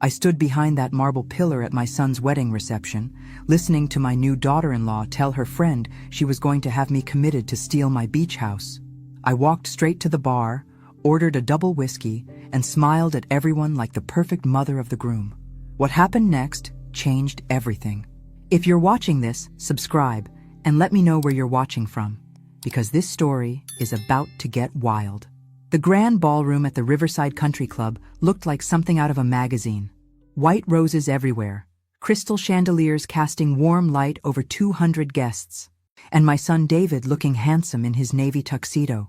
I stood behind that marble pillar at my son's wedding reception, listening to my new daughter-in-law tell her friend she was going to have me committed to steal my beach house. I walked straight to the bar, ordered a double whiskey, and smiled at everyone like the perfect mother of the groom. What happened next changed everything. If you're watching this, subscribe, and let me know where you're watching from, because this story is about to get wild. The grand ballroom at the Riverside Country Club looked like something out of a magazine. White roses everywhere, crystal chandeliers casting warm light over 200 guests, and my son David looking handsome in his navy tuxedo.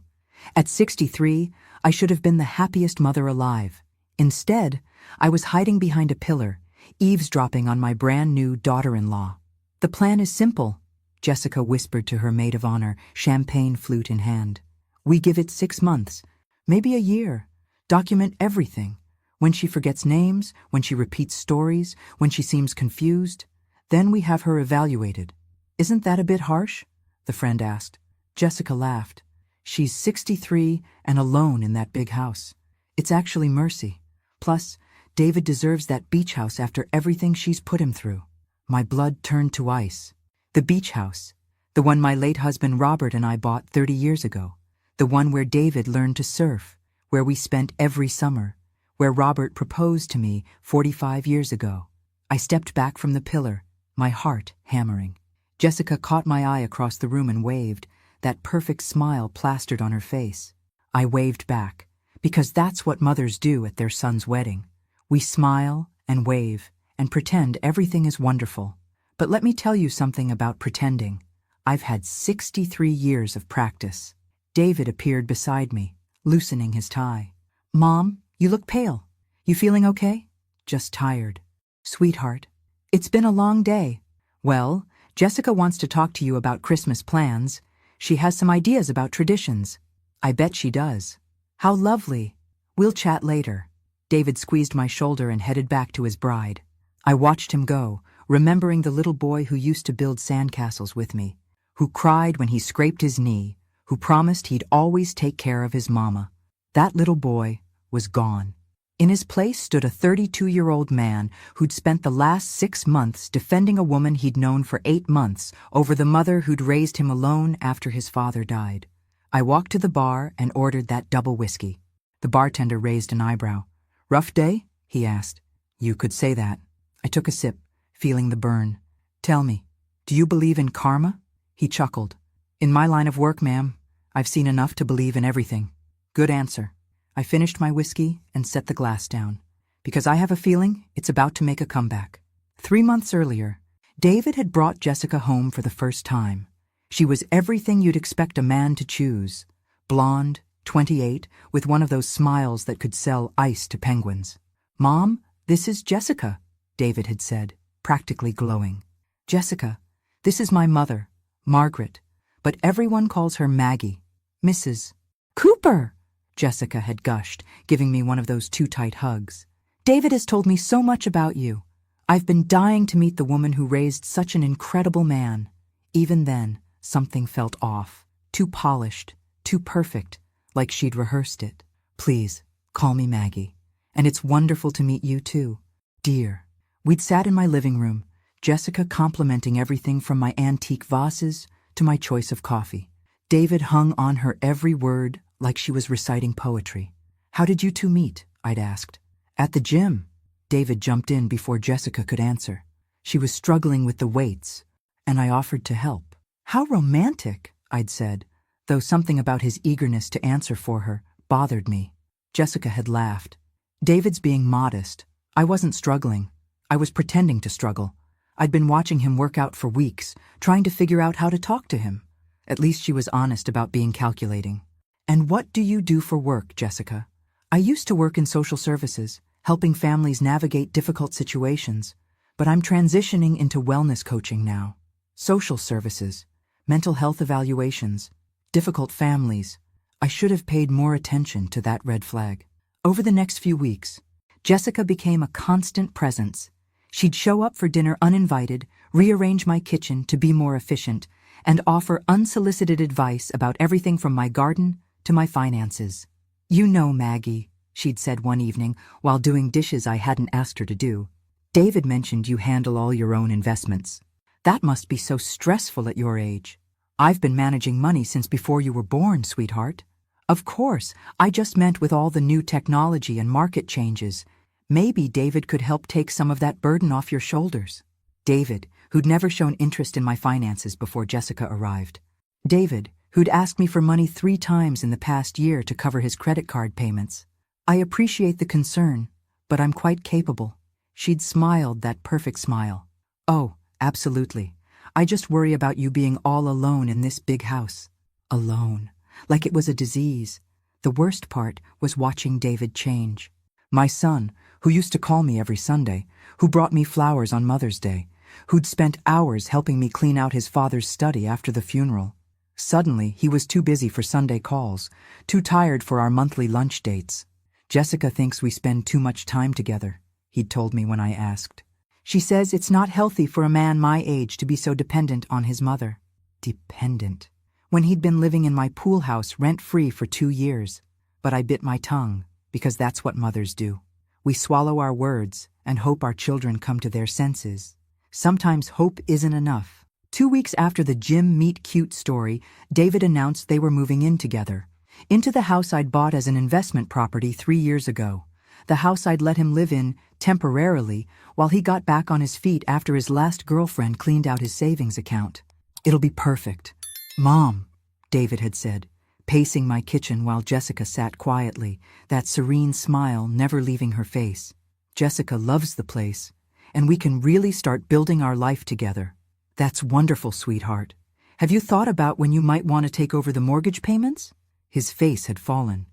At 63, I should have been the happiest mother alive. Instead, I was hiding behind a pillar, eavesdropping on my brand new daughter-in-law. "The plan is simple," Jessica whispered to her maid of honor, champagne flute in hand. "We give it 6 months, maybe a year. Document everything. When she forgets names, when she repeats stories, when she seems confused, then we have her evaluated." "Isn't that a bit harsh?" the friend asked. Jessica laughed. "She's 63 and alone in that big house. It's actually mercy. Plus, David deserves that beach house after everything she's put him through." My blood turned to ice. The beach house, the one my late husband Robert and I bought 30 years ago. The one where David learned to surf, where we spent every summer, where Robert proposed to me 45 years ago. I stepped back from the pillar, my heart hammering. Jessica caught my eye across the room and waved, that perfect smile plastered on her face. I waved back, because that's what mothers do at their son's wedding. We smile and wave and pretend everything is wonderful. But let me tell you something about pretending. I've had 63 years of practice. David appeared beside me, loosening his tie. "Mom, you look pale. You feeling okay?" "Just tired." "Sweetheart, it's been a long day." "Well, Jessica wants to talk to you about Christmas plans. She has some ideas about traditions." "I bet she does." "How lovely. We'll chat later." David squeezed my shoulder and headed back to his bride. I watched him go, remembering the little boy who used to build sandcastles with me, who cried when he scraped his knee, who promised he'd always take care of his mama. That little boy was gone. In his place stood a 32-year-old man who'd spent the last 6 months defending a woman he'd known for 8 months over the mother who'd raised him alone after his father died. I walked to the bar and ordered that double whiskey. The bartender raised an eyebrow. "Rough day?" he asked. "You could say that." I took a sip, feeling the burn. "Tell me, do you believe in karma?" He chuckled. "In my line of work, ma'am, I've seen enough to believe in everything." "Good answer." I finished my whiskey and set the glass down, because I have a feeling it's about to make a comeback. 3 months earlier, David had brought Jessica home for the first time. She was everything you'd expect a man to choose. Blonde, 28, with one of those smiles that could sell ice to penguins. "Mom, this is Jessica," David had said, practically glowing. "Jessica, this is my mother, Margaret, but everyone calls her Maggie. Mrs. Cooper," Jessica had gushed, giving me one of those too tight hugs. "David has told me so much about you. I've been dying to meet the woman who raised such an incredible man." Even then, something felt off. Too polished, too perfect, like she'd rehearsed it. "Please, call me Maggie. And it's wonderful to meet you too, dear." We'd sat in my living room, Jessica complimenting everything from my antique vases to my choice of coffee. David hung on her every word like she was reciting poetry. "How did you two meet?" I'd asked. "At the gym." David jumped in before Jessica could answer. She was struggling with the weights, and I offered to help. "How romantic," I'd said, though something about his eagerness to answer for her bothered me. Jessica had laughed. "David's being modest. I wasn't struggling. I was pretending to struggle. I'd been watching him work out for weeks, trying to figure out how to talk to him." At least she was honest about being calculating. "And what do you do for work, Jessica?" "I used to work in social services, helping families navigate difficult situations, but I'm transitioning into wellness coaching now. Social services, mental health evaluations, difficult families. I should have paid more attention to that red flag." Over the next few weeks, Jessica became a constant presence. She'd show up for dinner uninvited, rearrange my kitchen to be more efficient, and offer unsolicited advice about everything from my garden to my finances. "You know, Maggie, she'd said one evening while doing dishes I hadn't asked her to do. David mentioned you handle all your own investments. That must be so stressful at your age. I've been managing money since before you were born, sweetheart. Of course, I just meant with all the new technology and market changes, maybe David could help take some of that burden off your shoulders. David, who'd never shown interest in my finances before Jessica arrived. David, who'd asked me for money 3 times in the past year to cover his credit card payments. I appreciate the concern, but I'm quite capable. She'd smiled that perfect smile. Oh, absolutely. I just worry about you being all alone in this big house. Alone. Like it was a disease. The worst part was watching David change. My son, who used to call me every Sunday, who brought me flowers on Mother's Day, who'd spent hours helping me clean out his father's study after the funeral. Suddenly, he was too busy for Sunday calls, too tired for our monthly lunch dates. Jessica thinks we spend too much time together, he'd told me when I asked. She says it's not healthy for a man my age to be so dependent on his mother. Dependent. When he'd been living in my pool house rent-free for 2 years. But I bit my tongue, because that's what mothers do. We swallow our words and hope our children come to their senses. Sometimes hope isn't enough. 2 weeks after the Jim Meet Cute story, David announced they were moving in together. Into the house I'd bought as an investment property 3 years ago. The house I'd let him live in, temporarily, while he got back on his feet after his last girlfriend cleaned out his savings account. It'll be perfect. Mom, David had said, pacing my kitchen while Jessica sat quietly, that serene smile never leaving her face. Jessica loves the place, and we can really start building our life together. That's wonderful, sweetheart. Have you thought about when you might want to take over the mortgage payments? His face had fallen.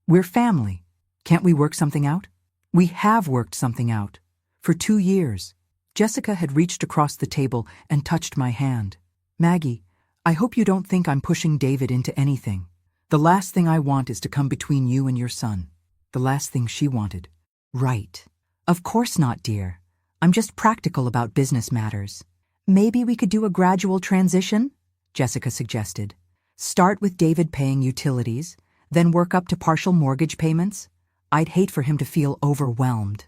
We're family. Can't we work something out? We have worked something out. For 2 years. Jessica had reached across the table and touched my hand. Maggie, I hope you don't think I'm pushing David into anything. The last thing I want is to come between you and your son. The last thing she wanted. Right. Of course not, dear. I'm just practical about business matters. Maybe we could do a gradual transition? Jessica suggested. Start with David paying utilities, then work up to partial mortgage payments. I'd hate for him to feel overwhelmed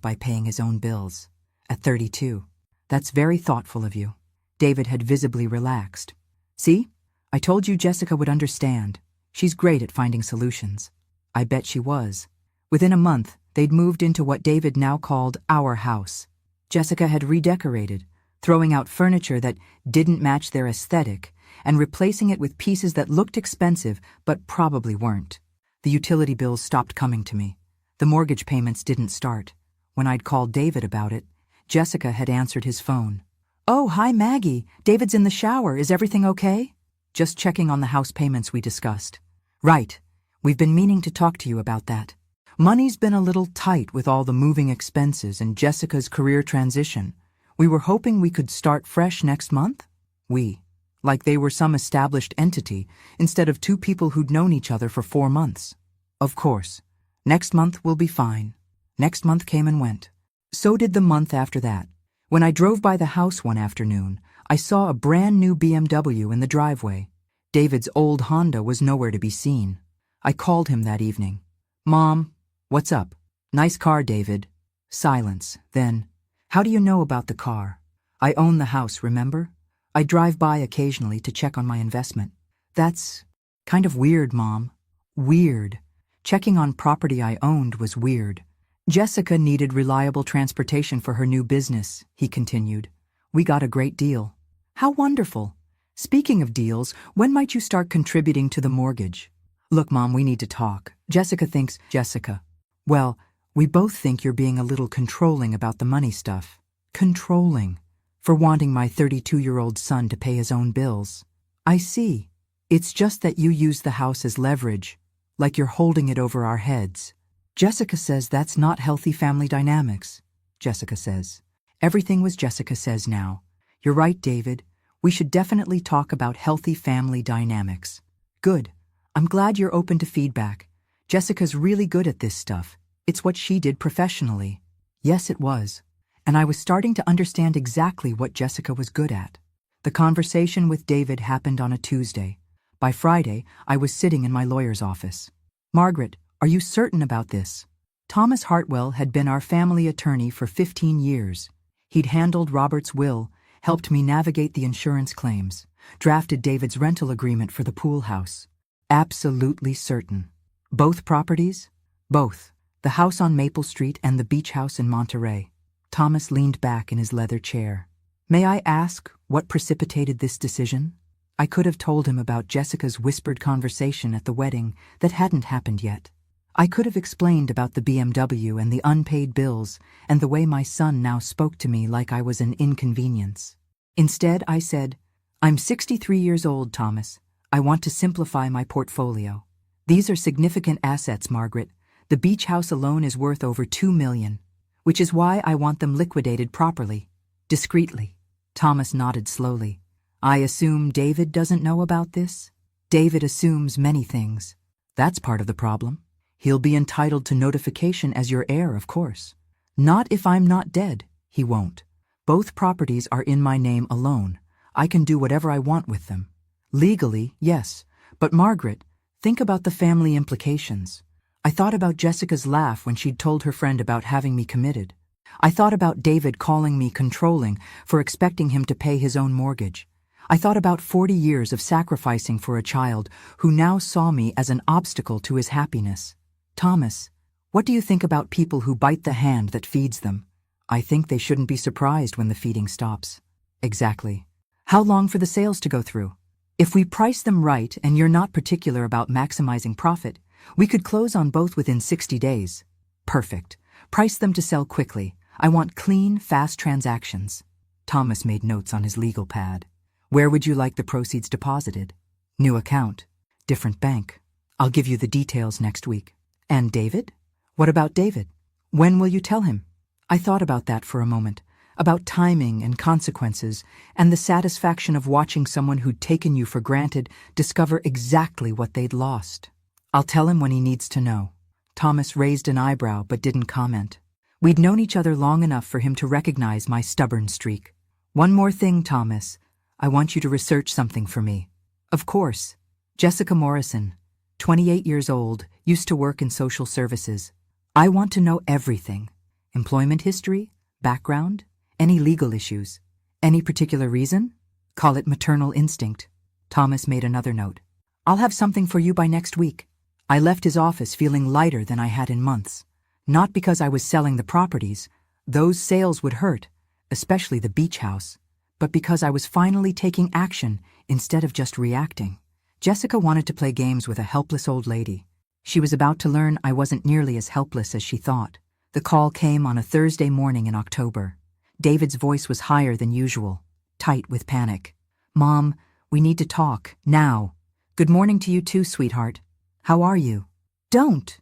by paying his own bills. At 32. That's very thoughtful of you. David had visibly relaxed. See? I told you Jessica would understand. She's great at finding solutions. I bet she was. Within a month, they'd moved into what David now called our house. Jessica had redecorated, throwing out furniture that didn't match their aesthetic and replacing it with pieces that looked expensive but probably weren't. The utility bills stopped coming to me. The mortgage payments didn't start. When I'd called David about it, Jessica had answered his phone. Oh, hi Maggie. David's in the shower. Is everything okay? Just checking on the house payments we discussed. Right. We've been meaning to talk to you about that. Money's been a little tight with all the moving expenses and Jessica's career transition. We were hoping we could start fresh next month? We. Like they were some established entity, instead of 2 people who'd known each other for 4 months. Of course. Next month will be fine. Next month came and went. So did the month after that. When I drove by the house one afternoon, I saw a brand new BMW in the driveway. David's old Honda was nowhere to be seen. I called him that evening. Mom, what's up? Nice car, David. Silence. Then, how do you know about the car? I own the house, remember? I drive by occasionally to check on my investment. That's kind of weird, Mom. Weird. Checking on property I owned was weird. Jessica needed reliable transportation for her new business, he continued. We got a great deal. How wonderful. Speaking of deals, when might you start contributing to the mortgage? Look, Mom, we need to talk. Jessica. Well, we both think you're being a little controlling about the money stuff. Controlling. For wanting my 32-year-old son to pay his own bills. I see. It's just that you use the house as leverage, like you're holding it over our heads. Jessica says that's not healthy family dynamics. Jessica says. Everything was Jessica says now. You're right, David. We should definitely talk about healthy family dynamics. Good. I'm glad you're open to feedback. Jessica's really good at this stuff. It's what she did professionally. Yes, it was. And I was starting to understand exactly what Jessica was good at. The conversation with David happened on a Tuesday. By Friday, I was sitting in my lawyer's office. "Margaret, are you certain about this?" Thomas Hartwell had been our family attorney for 15 years. He'd handled Robert's will, helped me navigate the insurance claims, drafted David's rental agreement for the pool house. Absolutely certain. Both properties? Both. The house on Maple Street and the beach house in Monterey. Thomas leaned back in his leather chair. "May I ask what precipitated this decision?" I could have told him about Jessica's whispered conversation at the wedding that hadn't happened yet. I could have explained about the BMW and the unpaid bills and the way my son now spoke to me like I was an inconvenience. Instead, I said, "I'm 63 years old, Thomas. I want to simplify my portfolio. These are significant assets, Margaret. The beach house alone is worth over $2 million, which is why I want them liquidated properly, discreetly." Thomas nodded slowly. "I assume David doesn't know about this?" "David assumes many things. That's part of the problem. He'll be entitled to notification as your heir, of course. Not if I'm not dead. He won't. Both properties are in my name alone. I can do whatever I want with them. Legally, yes. But Margaret, think about the family implications. I thought about Jessica's laugh when she'd told her friend about having me committed. I thought about David calling me controlling for expecting him to pay his own mortgage. I thought about 40 years of sacrificing for a child who now saw me as an obstacle to his happiness. Thomas, what do you think about people who bite the hand that feeds them? I think they shouldn't be surprised when the feeding stops." "Exactly. How long for the sales to go through?" "If we price them right and you're not particular about maximizing profit, we could close on both within 60 days. "Perfect. Price them to sell quickly. I want clean, fast transactions." Thomas made notes on his legal pad. "Where would you like the proceeds deposited?" "New account. Different bank. I'll give you the details next week." "And David? What about David? When will you tell him?" I thought about that for a moment, about timing and consequences, and the satisfaction of watching someone who'd taken you for granted discover exactly what they'd lost. "I'll tell him when he needs to know." Thomas raised an eyebrow but didn't comment. We'd known each other long enough for him to recognize my stubborn streak. "One more thing, Thomas. I want you to research something for me." "Of course." "Jessica Morrison, 28 years old, used to work in social services. I want to know everything. Employment history, background, any legal issues. Any particular reason? Call it maternal instinct." Thomas made another note. "I'll have something for you by next week." I left his office feeling lighter than I had in months. Not because I was selling the properties. Those sales would hurt, especially the beach house. But because I was finally taking action instead of just reacting. Jessica wanted to play games with a helpless old lady. She was about to learn I wasn't nearly as helpless as she thought. The call came on a Thursday morning in October. David's voice was higher than usual, tight with panic. "Mom, we need to talk, now." "Good morning to you too, sweetheart. How are you?" "Don't.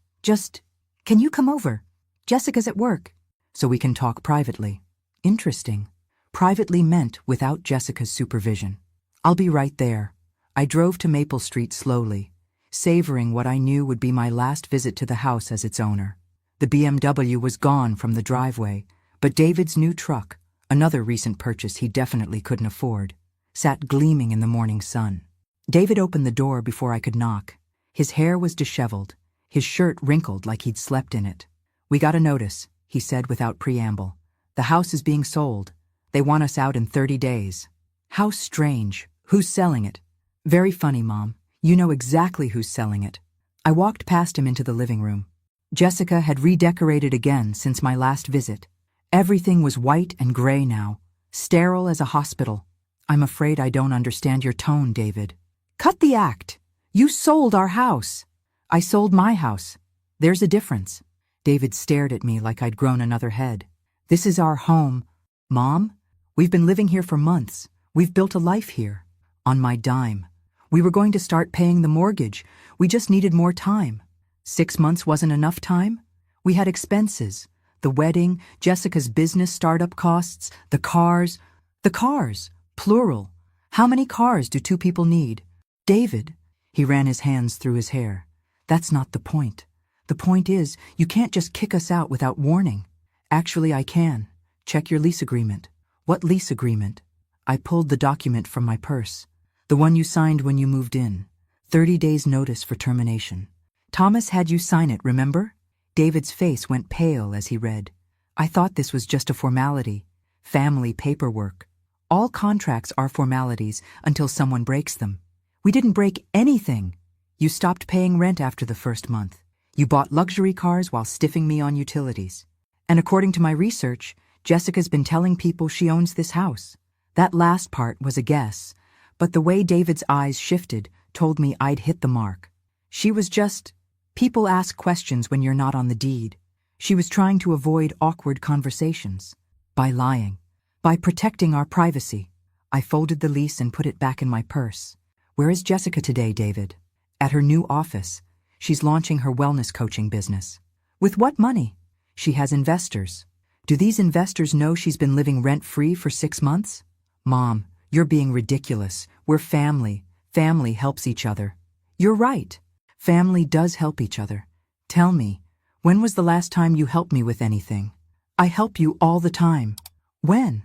Can you come over? Jessica's at work." "So we can talk privately." Interesting. Privately meant without Jessica's supervision. "I'll be right there." I drove to Maple Street slowly, savoring what I knew would be my last visit to the house as its owner. The BMW was gone from the driveway, but David's new truck, another recent purchase he definitely couldn't afford, sat gleaming in the morning sun. David opened the door before I could knock. His hair was disheveled, his shirt wrinkled like he'd slept in it. "We got a notice," he said without preamble. "The house is being sold. They want us out in 30 days. "How strange. Who's selling it?" "Very funny, Mom. You know exactly who's selling it." I walked past him into the living room. Jessica had redecorated again since my last visit. Everything was white and gray now, sterile as a hospital. "I'm afraid I don't understand your tone, David." "Cut the act. You sold our house." "I sold my house. There's a difference." David stared at me like I'd grown another head. "This is our home. Mom, we've been living here for months. We've built a life here. On my dime. We were going to start paying the mortgage. We just needed more time." 6 months wasn't enough time? We had expenses. The wedding, Jessica's business startup costs, the cars. The cars, plural. How many cars do 2 people need? "David," he ran his hands through his hair. "That's not the point. The point is, you can't just kick us out without warning." "Actually, I can. Check your lease agreement." "What lease agreement?" I pulled the document from my purse. "The one you signed when you moved in. 30 days notice for termination. Thomas had you sign it, remember? David's face went pale as he read. I thought this was just a formality. Family paperwork. All contracts are formalities until someone breaks them. We didn't break anything. You stopped paying rent after the first month. You bought luxury cars while stiffing me on utilities. And according to my research, Jessica's been telling people she owns this house. That last part was a guess, but the way David's eyes shifted told me I'd hit the mark. She was just, people ask questions when you're not on the deed. She was trying to avoid awkward conversations. By lying. By protecting our privacy. I folded the lease and put it back in my purse. Where is Jessica today, David? At her new office. She's launching her wellness coaching business. With what money? She has investors. Do these investors know she's been living rent-free for 6 months? Mom, you're being ridiculous. We're family. Family helps each other. You're right. Family does help each other. Tell me, when was the last time you helped me with anything? I help you all the time. When?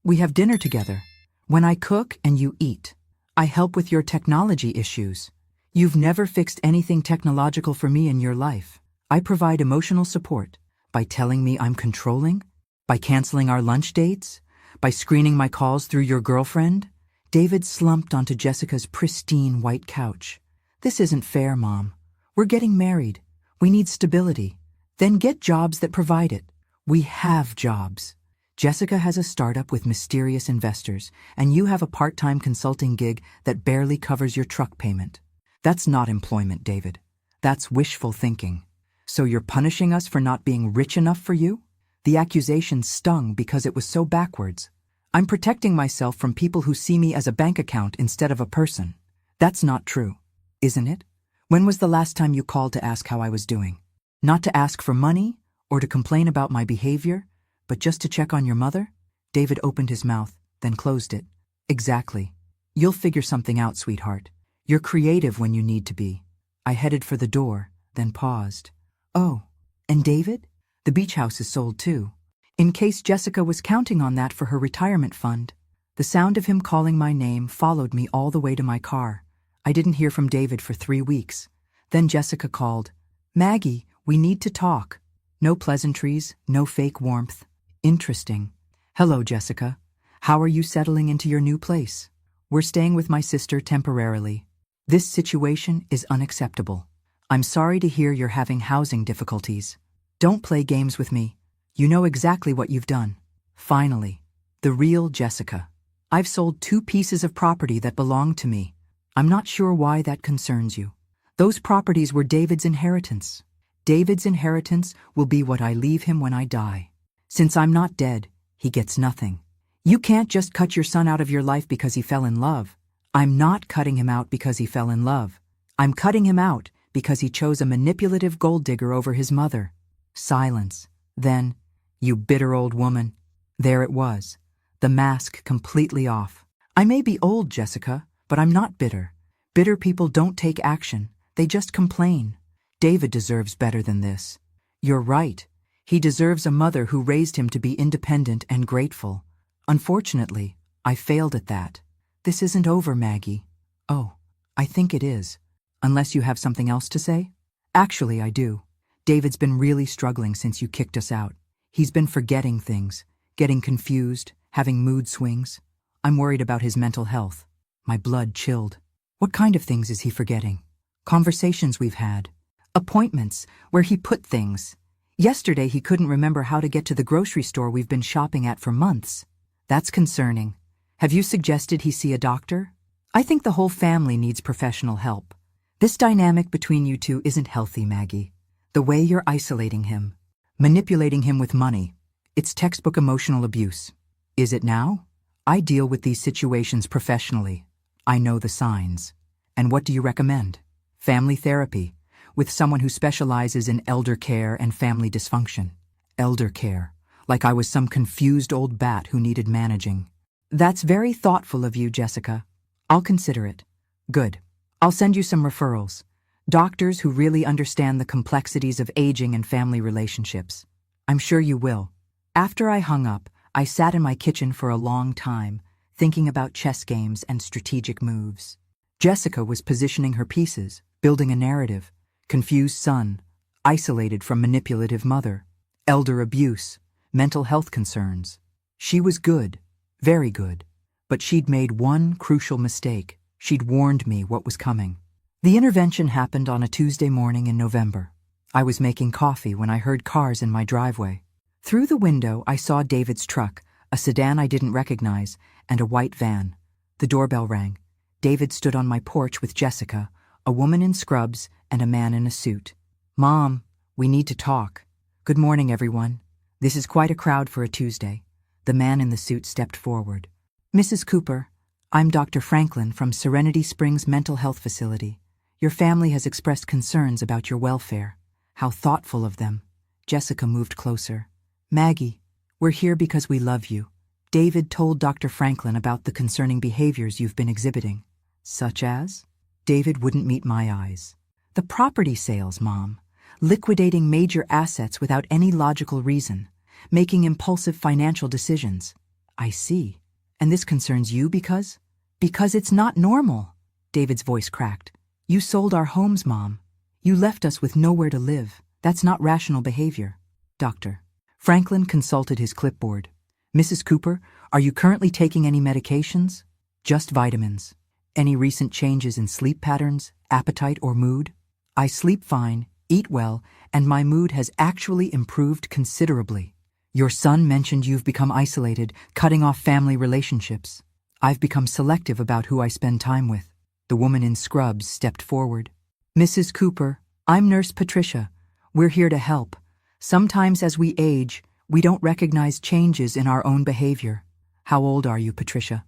We have dinner together. When I cook and you eat. I help with your technology issues. You've never fixed anything technological for me in your life. I provide emotional support by telling me I'm controlling, by canceling our lunch dates, by screening my calls through your girlfriend. David slumped onto Jessica's pristine white couch. This isn't fair, Mom. We're getting married. We need stability. Then get jobs that provide it. We have jobs. Jessica has a startup with mysterious investors, and you have a part-time consulting gig that barely covers your truck payment. That's not employment, David. That's wishful thinking. So you're punishing us for not being rich enough for you? The accusation stung because it was so backwards. I'm protecting myself from people who see me as a bank account instead of a person. That's not true, isn't it? When was the last time you called to ask how I was doing? Not to ask for money or to complain about my behavior, but just to check on your mother? David opened his mouth, then closed it. Exactly. You'll figure something out, sweetheart. You're creative when you need to be. I headed for the door, then paused. Oh, and David? The beach house is sold too. In case Jessica was counting on that for her retirement fund. The sound of him calling my name followed me all the way to my car. I didn't hear from David for 3 weeks. Then Jessica called. Maggie, we need to talk. No pleasantries, no fake warmth. Interesting. Hello, Jessica. How are you settling into your new place? We're staying with my sister temporarily. This situation is unacceptable. I'm sorry to hear you're having housing difficulties. Don't play games with me. You know exactly what you've done. Finally, the real Jessica. I've sold 2 pieces of property that belonged to me. I'm not sure why that concerns you. Those properties were David's inheritance. David's inheritance will be what I leave him when I die. Since I'm not dead, he gets nothing. You can't just cut your son out of your life because he fell in love. I'm not cutting him out because he fell in love. I'm cutting him out because he chose a manipulative gold digger over his mother. Silence. Then, you bitter old woman. There it was. The mask completely off. I may be old, Jessica, but I'm not bitter. Bitter people don't take action. They just complain. David deserves better than this. You're right. He deserves a mother who raised him to be independent and grateful. Unfortunately, I failed at that. This isn't over, Maggie. Oh, I think it is. Unless you have something else to say? Actually, I do. David's been really struggling since you kicked us out. He's been forgetting things, getting confused, having mood swings. I'm worried about his mental health. My blood chilled. What kind of things is he forgetting? Conversations we've had. Appointments, where he put things. Yesterday he couldn't remember how to get to the grocery store we've been shopping at for months. That's concerning. Have you suggested he see a doctor? I think the whole family needs professional help. This dynamic between you two isn't healthy, Maggie. The way you're isolating him, manipulating him with money, it's textbook emotional abuse. Is it now? I deal with these situations professionally. I know the signs. And what do you recommend? Family therapy, with someone who specializes in elder care and family dysfunction. Elder care, like I was some confused old bat who needed managing. That's very thoughtful of you, Jessica. I'll consider it. Good. I'll send you some referrals. Doctors who really understand the complexities of aging and family relationships. I'm sure you will. After I hung up, I sat in my kitchen for a long time, thinking about chess games and strategic moves. Jessica was positioning her pieces, building a narrative. Confused son, isolated from manipulative mother, elder abuse, mental health concerns. She was good, very good, but she'd made one crucial mistake. She'd warned me what was coming. The intervention happened on a Tuesday morning in November. I was making coffee when I heard cars in my driveway. Through the window, I saw David's truck, a sedan I didn't recognize, and a white van. The doorbell rang. David stood on my porch with Jessica, a woman in scrubs and a man in a suit. "Mom, we need to talk." "Good morning, everyone. This is quite a crowd for a Tuesday." The man in the suit stepped forward. "Mrs. Cooper, I'm Dr. Franklin from Serenity Springs Mental Health Facility. Your family has expressed concerns about your welfare." How thoughtful of them. Jessica moved closer. "Maggie, we're here because we love you. David told Dr. Franklin about the concerning behaviors you've been exhibiting." "Such as?" David wouldn't meet my eyes. "The property sales, Mom. Liquidating major assets without any logical reason. Making impulsive financial decisions." "I see. And this concerns you because?" "Because it's not normal." David's voice cracked. "You sold our homes, Mom. You left us with nowhere to live. That's not rational behavior." "Doctor." Franklin consulted his clipboard. "Mrs. Cooper, are you currently taking any medications?" "Just vitamins." "Any recent changes in sleep patterns, appetite, or mood?" "I sleep fine, eat well, and my mood has actually improved considerably." "Your son mentioned you've become isolated, cutting off family relationships." "I've become selective about who I spend time with." The woman in scrubs stepped forward. "Mrs. Cooper, I'm Nurse Patricia. We're here to help. Sometimes as we age, we don't recognize changes in our own behavior." "How old are you, Patricia?"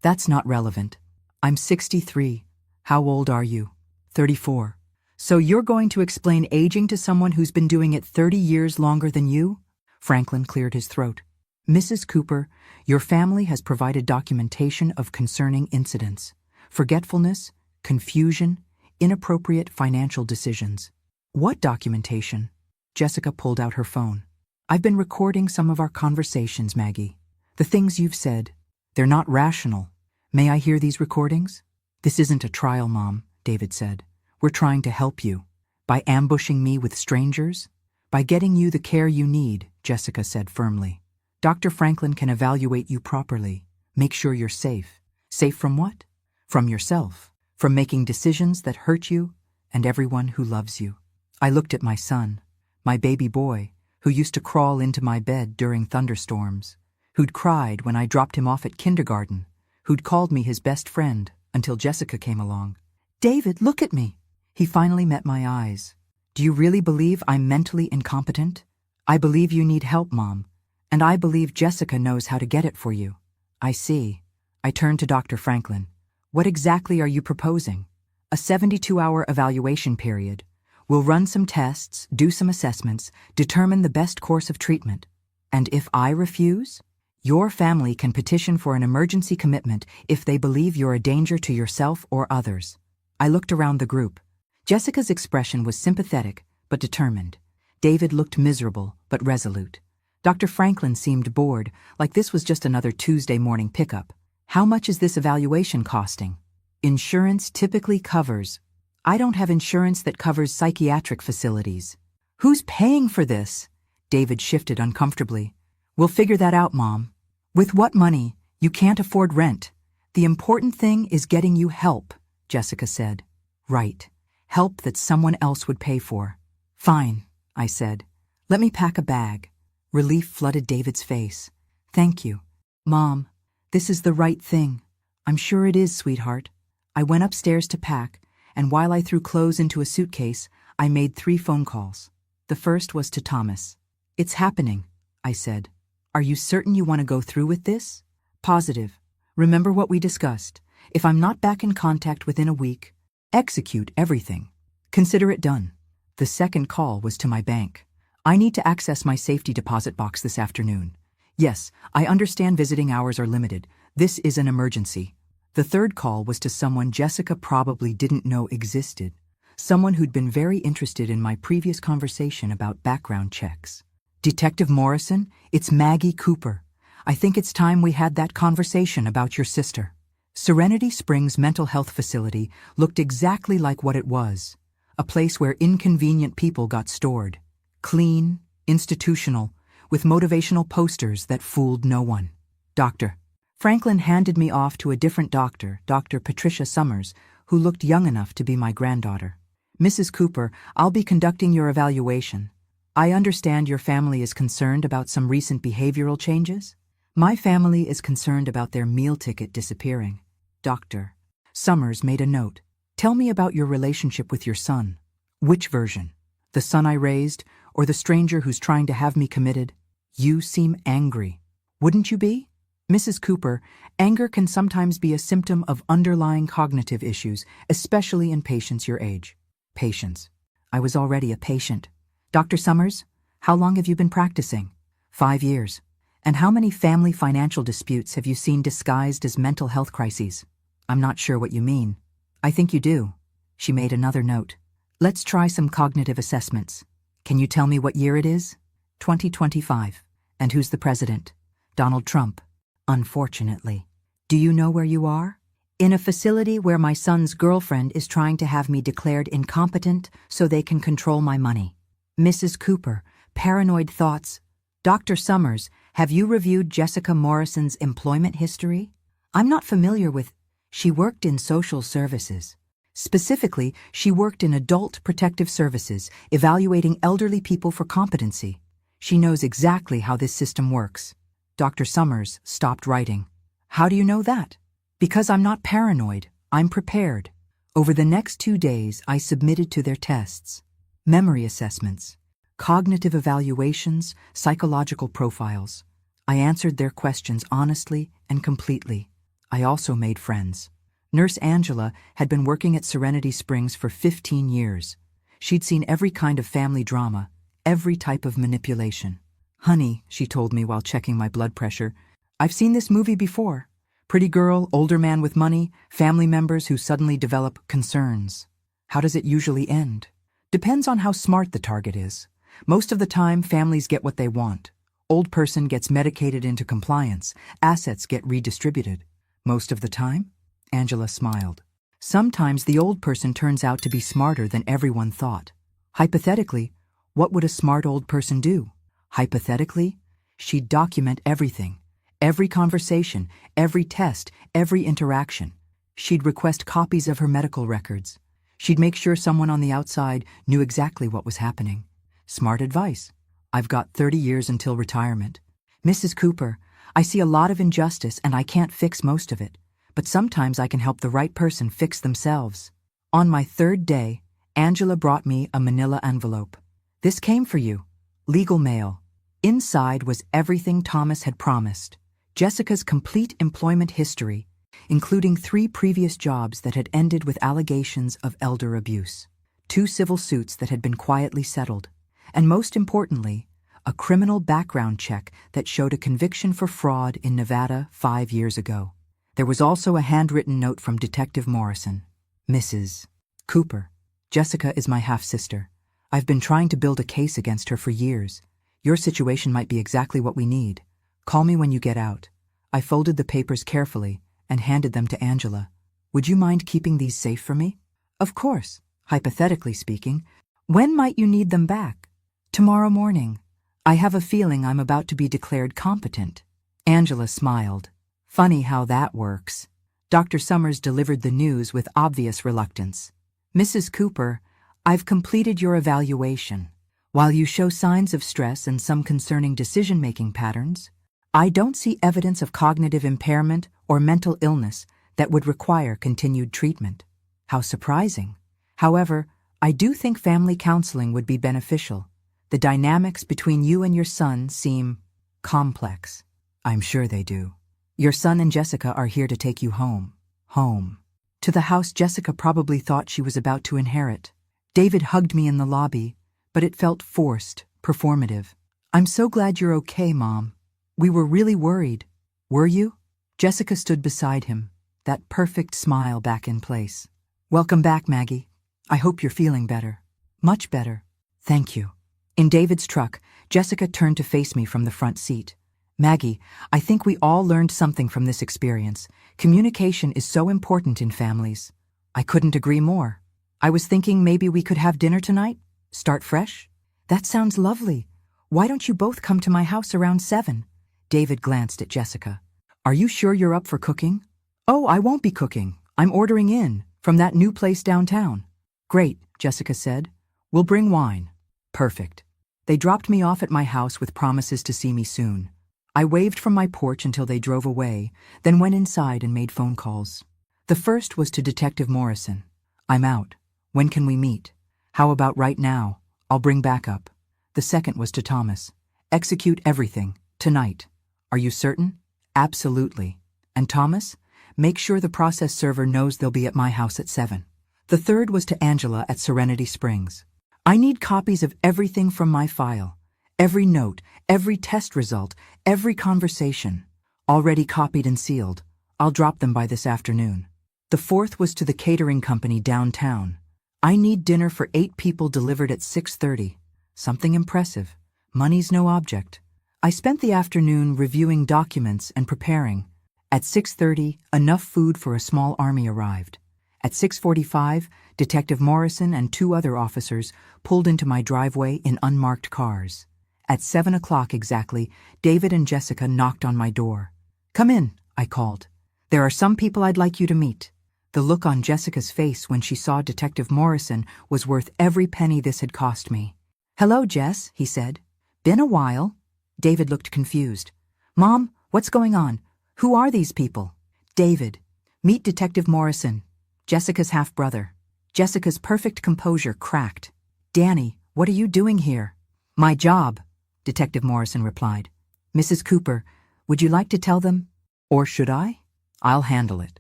That's not relevant. "I'm 63. How old are you?" 34. "So you're going to explain aging to someone who's been doing it 30 years longer than you?" Franklin cleared his throat. "Mrs. Cooper, your family has provided documentation of concerning incidents. Forgetfulness, confusion, inappropriate financial decisions." "What documentation?" Jessica pulled out her phone. "I've been recording some of our conversations, Maggie. The things you've said, they're not rational. May I hear these recordings?" "This isn't a trial, Mom," David said. "We're trying to help you. By ambushing me with strangers? By getting you the care you need," Jessica said firmly. "Dr. Franklin can evaluate you properly. Make sure you're safe." "Safe from what?" "From yourself. From making decisions that hurt you and everyone who loves you." I looked at my son, my baby boy, who used to crawl into my bed during thunderstorms, who'd cried when I dropped him off at kindergarten, who'd called me his best friend until Jessica came along. "David, look at me." He finally met my eyes. "Do you really believe I'm mentally incompetent?" "I believe you need help, Mom, and I believe Jessica knows how to get it for you." "I see." I turned to Dr. Franklin. "What exactly are you proposing?" "A 72-hour evaluation period. We'll run some tests, do some assessments, determine the best course of treatment. And if I refuse, your family can petition for an emergency commitment if they believe you're a danger to yourself or others." I looked around the group. Jessica's expression was sympathetic but determined. David looked miserable but resolute. Dr. Franklin seemed bored, like this was just another Tuesday morning pickup. "How much is this evaluation costing?" "Insurance typically covers." "I don't have insurance that covers psychiatric facilities." "Who's paying for this?" David shifted uncomfortably. "We'll figure that out, Mom." "With what money? You can't afford rent." "The important thing is getting you help," Jessica said. "Right. Help that someone else would pay for." "Fine," I said. "Let me pack a bag." Relief flooded David's face. "Thank you." "Mom, this is the right thing." "I'm sure it is, sweetheart." I went upstairs to pack, and while I threw clothes into a suitcase, I made 3 phone calls. The first was to Thomas. "It's happening," I said. "Are you certain you want to go through with this?" "Positive. Remember what we discussed. If I'm not back in contact within a week, execute everything. Consider it done." The second call was to my bank. "I need to access my safety deposit box this afternoon." "Yes, I understand visiting hours are limited. This is an emergency." The third call was to someone Jessica probably didn't know existed. Someone who'd been very interested in my previous conversation about background checks. "Detective Morrison, it's Maggie Cooper. I think it's time we had that conversation about your sister." Serenity Springs Mental Health Facility looked exactly like what it was, a place where inconvenient people got stored. Clean, institutional, with motivational posters that fooled no one. Dr. Franklin handed me off to a different doctor, Dr. Patricia Summers, who looked young enough to be my granddaughter. Mrs. Cooper, I'll be conducting your evaluation. I understand your family is concerned about some recent behavioral changes? My family is concerned about their meal ticket disappearing. Dr. Summers made a note. Tell me about your relationship with your son. Which version? The son I raised, or the stranger who's trying to have me committed? You seem angry. Wouldn't you be? Mrs. Cooper, anger can sometimes be a symptom of underlying cognitive issues, especially in patients your age. Patience. I was already a patient. Dr. Summers, how long have you been practicing? 5 years. And how many family financial disputes have you seen disguised as mental health crises? I'm not sure what you mean. I think you do. She made another note. Let's try some cognitive assessments. Can you tell me what year it is? 2025. And who's the president? Donald Trump. Unfortunately. Do you know where you are? In a facility where my son's girlfriend is trying to have me declared incompetent so they can control my money. Mrs. Cooper, paranoid thoughts. Dr. Summers, have you reviewed Jessica Morrison's employment history? I'm not familiar with. She worked in social services. Specifically, she worked in adult protective services, evaluating elderly people for competency. She knows exactly how this system works. Dr. Summers stopped writing. How do you know that? Because I'm not paranoid. I'm prepared. Over the next 2 days, I submitted to their tests. Memory assessments, cognitive evaluations, psychological profiles. I answered their questions honestly and completely. I also made friends. Nurse Angela had been working at Serenity Springs for 15 years. She'd seen every kind of family drama, every type of manipulation. Honey, she told me while checking my blood pressure, I've seen this movie before. Pretty girl, older man with money, family members who suddenly develop concerns. How does it usually end? Depends on how smart the target is. Most of the time, families get what they want. Old person gets medicated into compliance. Assets get redistributed. Most of the time? Angela smiled. Sometimes the old person turns out to be smarter than everyone thought. Hypothetically, what would a smart old person do? Hypothetically, she'd document everything. Every conversation, every test, every interaction. She'd request copies of her medical records. She'd make sure someone on the outside knew exactly what was happening. Smart advice. I've got 30 years until retirement. Mrs. Cooper, I see a lot of injustice and I can't fix most of it, but sometimes I can help the right person fix themselves. On my 3rd day, Angela brought me a manila envelope. This came for you. Legal mail. Inside was everything Thomas had promised. Jessica's complete employment history, including 3 previous jobs that had ended with allegations of elder abuse, 2 civil suits that had been quietly settled, and most importantly, a criminal background check that showed a conviction for fraud in Nevada 5 years ago. There was also a handwritten note from Detective Morrison. Mrs. Cooper, Jessica is my half-sister. I've been trying to build a case against her for years. Your situation might be exactly what we need. Call me when you get out. I folded the papers carefully and handed them to Angela. Would you mind keeping these safe for me? Of course, hypothetically speaking. When might you need them back? Tomorrow morning. I have a feeling I'm about to be declared competent. Angela smiled. Funny how that works. Dr. Summers delivered the news with obvious reluctance. Mrs. Cooper, I've completed your evaluation. While you show signs of stress and some concerning decision-making patterns, I don't see evidence of cognitive impairment or mental illness that would require continued treatment. How surprising. However, I do think family counseling would be beneficial. The dynamics between you and your son seem complex. I'm sure they do. Your son and Jessica are here to take you home. Home. To the house Jessica probably thought she was about to inherit. David hugged me in the lobby, but it felt forced, performative. I'm so glad you're okay, Mom. We were really worried. Were you? Jessica stood beside him, that perfect smile back in place. Welcome back, Maggie. I hope you're feeling better. Much better. Thank you. In David's truck, Jessica turned to face me from the front seat. Maggie, I think we all learned something from this experience. Communication is so important in families. I couldn't agree more. I was thinking maybe we could have dinner tonight? Start fresh? That sounds lovely. Why don't you both come to my house around 7? David glanced at Jessica. Are you sure you're up for cooking? Oh, I won't be cooking. I'm ordering in, from that new place downtown. Great, Jessica said. We'll bring wine. Perfect. They dropped me off at my house with promises to see me soon. I waved from my porch until they drove away, then went inside and made phone calls. The first was to Detective Morrison. I'm out. When can we meet? How about right now? I'll bring backup. The second was to Thomas. Execute everything. Tonight. Are you certain? Absolutely. And Thomas? Make sure the process server knows they'll be at my house at 7. The third was to Angela at Serenity Springs. I need copies of everything from my file. Every note, every test result, every conversation. Already copied and sealed. I'll drop them by this afternoon. The fourth was to the catering company downtown. I need dinner for 8 people delivered at 6:30. Something impressive. Money's no object. I spent the afternoon reviewing documents and preparing. At 6:30, enough food for a small army arrived. At 6:45, Detective Morrison and 2 other officers pulled into my driveway in unmarked cars. At 7 o'clock exactly, David and Jessica knocked on my door. Come in, I called. There are some people I'd like you to meet. The look on Jessica's face when she saw Detective Morrison was worth every penny this had cost me. Hello, Jess, he said. Been a while. David looked confused. Mom, what's going on? Who are these people? David. Meet Detective Morrison, Jessica's half-brother. Jessica's perfect composure cracked. Danny, what are you doing here? My job, Detective Morrison replied. Mrs. Cooper, would you like to tell them? Or should I? I'll handle it.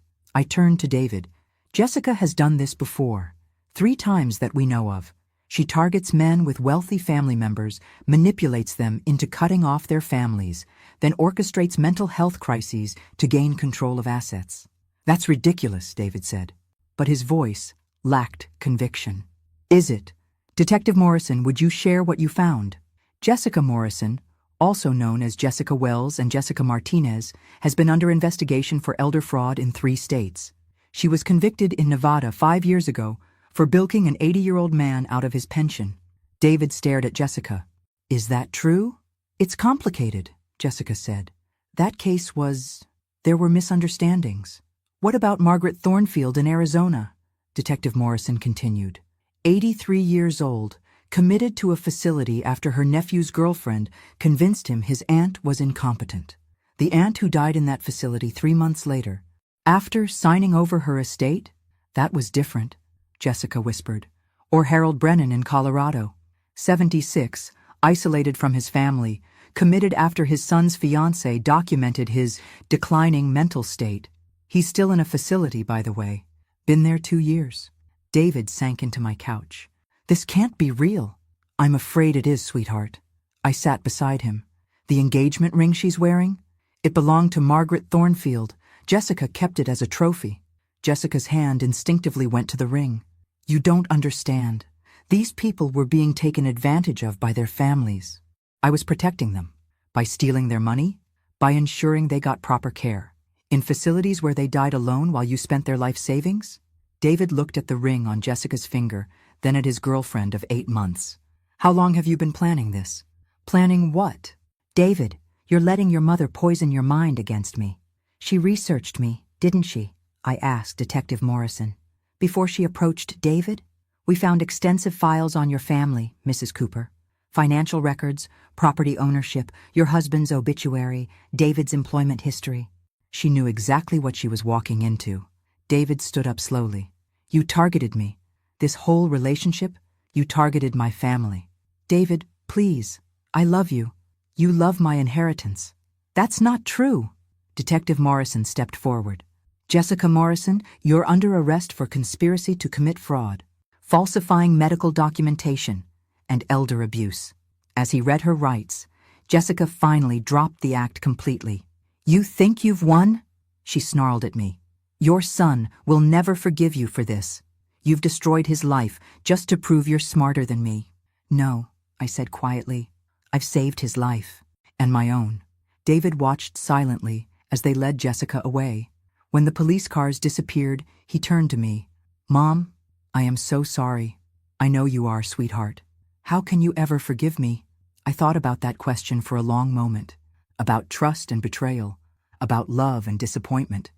I turned to David. Jessica has done this before. 3 times that we know of. She targets men with wealthy family members, manipulates them into cutting off their families, then orchestrates mental health crises to gain control of assets. That's ridiculous, David said. But his voice lacked conviction. Is it? Detective Morrison, would you share what you found? Jessica Morrison, also known as Jessica Wells and Jessica Martinez, has been under investigation for elder fraud in 3 states. She was convicted in Nevada 5 years ago for bilking an 80-year-old man out of his pension. David stared at Jessica. Is that true? It's complicated, Jessica said. That case was... there were misunderstandings. What about Margaret Thornfield in Arizona? Detective Morrison continued. 83 years old, committed to a facility after her nephew's girlfriend convinced him his aunt was incompetent. The aunt who died in that facility 3 months later. After signing over her estate? That was different, Jessica whispered. Or Harold Brennan in Colorado. 76, isolated from his family, committed after his son's fiancée documented his declining mental state. He's still in a facility, by the way. Been there 2 years. David sank into my couch. This can't be real. I'm afraid it is, sweetheart. I sat beside him. The engagement ring she's wearing? It belonged to Margaret Thornfield. Jessica kept it as a trophy. Jessica's hand instinctively went to the ring. You don't understand. These people were being taken advantage of by their families. I was protecting them. By stealing their money? By ensuring they got proper care. In facilities where they died alone while you spent their life savings? David looked at the ring on Jessica's finger, then at his girlfriend of 8 months. How long have you been planning this? Planning what? David, you're letting your mother poison your mind against me. She researched me, didn't she? I asked Detective Morrison. Before she approached David? We found extensive files on your family, Mrs. Cooper. Financial records, property ownership, your husband's obituary, David's employment history. She knew exactly what she was walking into. David stood up slowly. You targeted me. This whole relationship, you targeted my family. David, please. I love you. You love my inheritance. That's not true. Detective Morrison stepped forward. Jessica Morrison, you're under arrest for conspiracy to commit fraud, falsifying medical documentation, and elder abuse. As he read her rights, Jessica finally dropped the act completely. You think you've won? She snarled at me. Your son will never forgive you for this. You've destroyed his life just to prove you're smarter than me. No, I said quietly. I've saved his life, and my own. David watched silently as they led Jessica away. When the police cars disappeared, he turned to me. "Mom, I am so sorry. I know you are, sweetheart. How can you ever forgive me?" I thought about that question for a long moment. About trust and betrayal. About love and disappointment.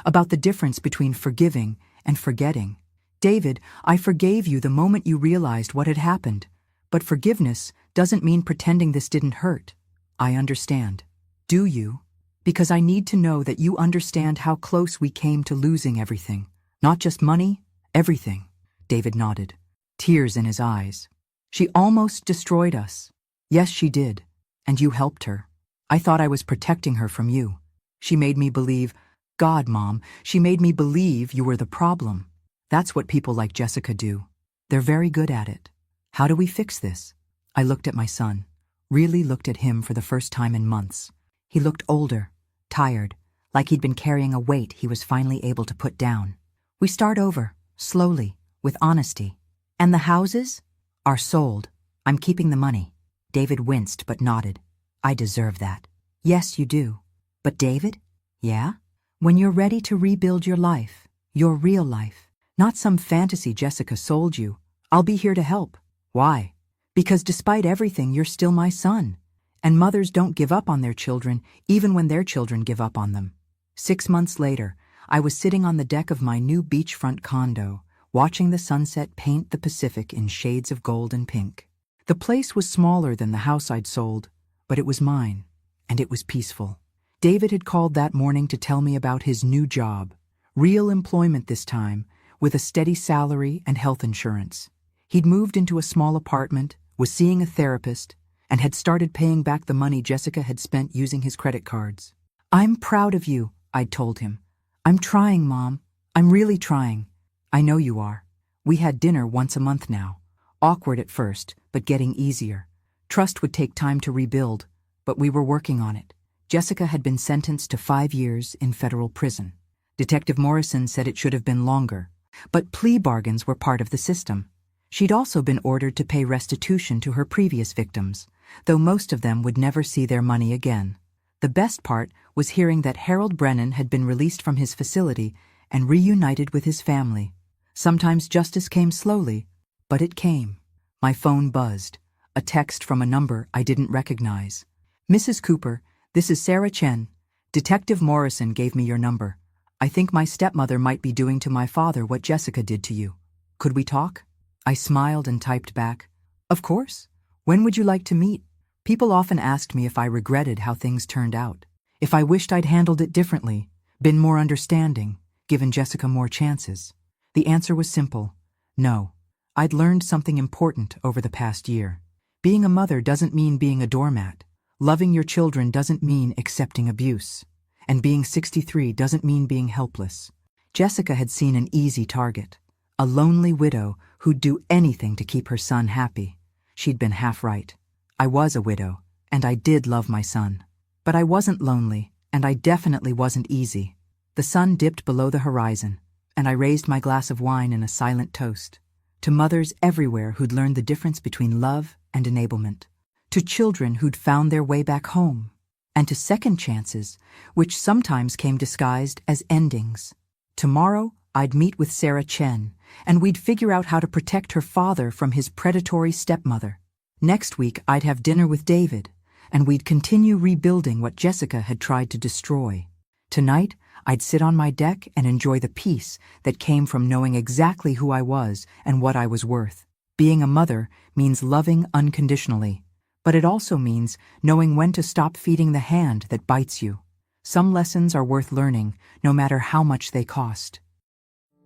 About the difference between forgiving and forgetting. "David, I forgave you the moment you realized what had happened. But forgiveness doesn't mean pretending this didn't hurt." "I understand." "Do you?" "Because I need to know that you understand how close we came to losing everything. Not just money, everything." David nodded, tears in his eyes. "She almost destroyed us." "Yes, she did. And you helped her. I thought I was protecting her from you. She made me believe, God, Mom, she made me believe you were the problem." That's what people like Jessica do. They're very good at it. How do we fix this? I looked at my son, really looked at him for the first time in months. He looked older, tired, like he'd been carrying a weight he was finally able to put down. "We start over, slowly, with honesty. And the houses are sold. I'm keeping the money." David winced but nodded. "I deserve that." "Yes, you do. But David?" "Yeah? When you're ready to rebuild your life, your real life, not some fantasy Jessica sold you, I'll be here to help." "Why?" "Because despite everything, you're still my son. And mothers don't give up on their children, even when their children give up on them." 6 months later, I was sitting on the deck of my new beachfront condo, watching the sunset paint the Pacific in shades of gold and pink. The place was smaller than the house I'd sold, but it was mine, and it was peaceful. David had called that morning to tell me about his new job, real employment this time, with a steady salary and health insurance. He'd moved into a small apartment, was seeing a therapist, and had started paying back the money Jessica had spent using his credit cards. "I'm proud of you," I'd told him. "I'm trying, Mom. I'm really trying." "I know you are." We had dinner once a month now. Awkward at first, but getting easier. Trust would take time to rebuild, but we were working on it. Jessica had been sentenced to 5 years in federal prison. Detective Morrison said it should have been longer, but plea bargains were part of the system. She'd also been ordered to pay restitution to her previous victims, though most of them would never see their money again. The best part was hearing that Harold Brennan had been released from his facility and reunited with his family. Sometimes justice came slowly, but it came. My phone buzzed, a text from a number I didn't recognize. "Mrs. Cooper, this is Sarah Chen. Detective Morrison gave me your number. I think my stepmother might be doing to my father what Jessica did to you. Could we talk?" I smiled and typed back, "Of course. When would you like to meet?" People often asked me if I regretted how things turned out, if I wished I'd handled it differently, been more understanding, given Jessica more chances. The answer was simple: no. I'd learned something important over the past year. Being a mother doesn't mean being a doormat. Loving your children doesn't mean accepting abuse. And being 63 doesn't mean being helpless. Jessica had seen an easy target, a lonely widow who'd do anything to keep her son happy. She'd been half right. I was a widow, and I did love my son. But I wasn't lonely, and I definitely wasn't easy. The sun dipped below the horizon, and I raised my glass of wine in a silent toast. To mothers everywhere who'd learned the difference between love and enablement. To children who'd found their way back home. And to second chances, which sometimes came disguised as endings. Tomorrow, I'd meet with Sarah Chen, and we'd figure out how to protect her father from his predatory stepmother. Next week, I'd have dinner with David, and we'd continue rebuilding what Jessica had tried to destroy. Tonight, I'd sit on my deck and enjoy the peace that came from knowing exactly who I was and what I was worth. Being a mother means loving unconditionally, but it also means knowing when to stop feeding the hand that bites you. Some lessons are worth learning, no matter how much they cost.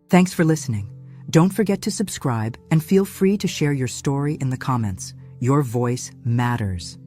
Thanks for listening. Don't forget to subscribe and feel free to share your story in the comments. Your voice matters.